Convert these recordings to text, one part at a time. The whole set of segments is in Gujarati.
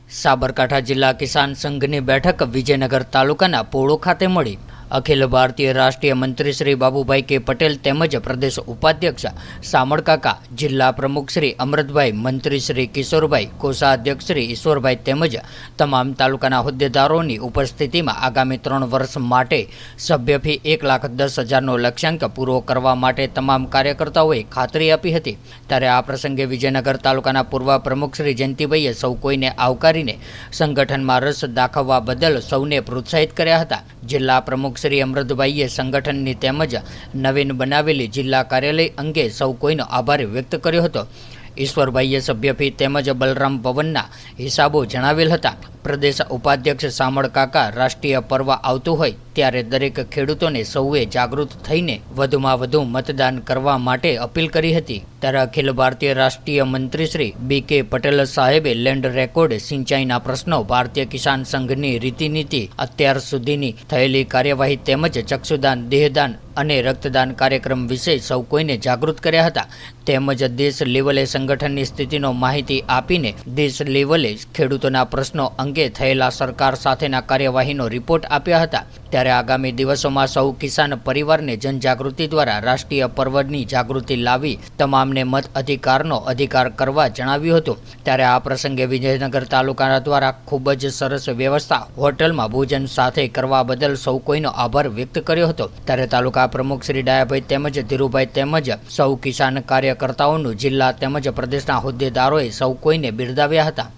સાબરકાંઠા જિલ્લા કિસાન સંઘની બેઠક વિજયનગર તાલુકાના પોળો ખાતે મળી। અખિલ ભારતીય રાષ્ટ્રીય મંત્રી શ્રી બાબુભાઈ કે પટેલ તેમજ પ્રદેશ ઉપાધ્યક્ષ સામળકાકા, જિલ્લા પ્રમુખ શ્રી અમૃતભાઈ, મંત્રી શ્રી કિશોરભાઈ, કોષાધ્યક્ષ શ્રી ઈશ્વરભાઈ તેમજ તમામ તાલુકાના હોદ્દેદારોની ઉપસ્થિતિમાં આગામી 3 વર્ષ માટે સભ્ય ફી 1,10,000નો લક્ષ્યાંક પૂરો કરવા માટે તમામ કાર્યકર્તાઓએ ખાતરી આપી હતી। ત્યારે આ પ્રસંગે વિજયનગર તાલુકાના પૂર્વ પ્રમુખ શ્રી જયંતિભાઈએ સૌ કોઈને આવકારીને સંગઠનમાં રસ દાખવવા બદલ સૌને પ્રોત્સાહિત કર્યા હતા। જિલ્લા પ્રમુખ શ્રી અમૃતભાઈએ સંગઠનની તેમજ નવીન બનાવેલી જિલ્લા કાર્યાલય અંગે સૌ કોઈનો આભાર વ્યક્ત કર્યો હતો। ઈશ્વરભાઈએ સભ્ય ફી તેમજ બલરામ ભવનના હિસાબો જણાવેલ હતા। પ્રદેશ ઉપાધ્યક્ષ સામળકાકા, રાષ્ટ્રીય પર્વ આવતું હોય ત્યારે દરેક ખેડૂતોને સૌએ જાગૃત થઈને વધુમાં વધુ મતદાન કરવા માટે અપીલ કરી હતી। ત્યારે અખિલ ભારતીય રાષ્ટ્રીય મંત્રી શ્રી બી.કે. પટેલ સાહેબે લેન્ડ રેકોર્ડ, સિંચાઈના પ્રશ્નો, ભારતીય કિસાન સંઘની રીતિનીતિ, અત્યાર સુધીની થયેલી કાર્યવાહી તેમજ ચક્ષુદાન, દેહદાન અને રક્તદાન કાર્યક્રમ વિશે સૌ કોઈને જાગૃત કર્યા હતા। તેમજ દેશ લેવલે સંગઠનની સ્થિતિનો માહિતી આપીને દેશ લેવલે ખેડૂતોના પ્રશ્નો અંગે થયેલા સરકાર સાથેના કાર્યવાહીનો રિપોર્ટ આપ્યા હતા। ત્યારે આગામી દિવસોમાં સૌ કિસાન પરિવારને જનજાગૃતિ દ્વારા રાષ્ટ્રીય પર્વની જાગૃતિ લાવી તમામને મત અધિકારનો અધિકાર કરવા જણાવ્યું હતું। ત્યારે આ પ્રસંગે વિજયનગર તાલુકા દ્વારા ખૂબ જ સરસ વ્યવસ્થા હોટલમાં ભોજન સાથે કરવા બદલ સૌ કોઈનો આભાર વ્યક્ત કર્યો હતો। ત્યારે તાલુકા પ્રમુખ શ્રી ડાયાભાઈ તેમજ ધીરુભાઈ તેમજ સૌ કિસાન કાર્યકર્તાઓનું જિલ્લા તેમજ પ્રદેશના હોદ્દેદારોએ સૌ કોઈને બિરદાવ્યા હતા।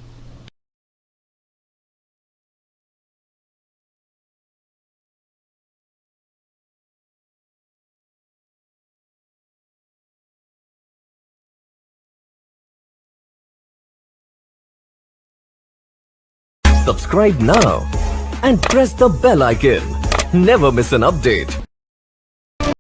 Subscribe now and press the bell icon. Never miss an update.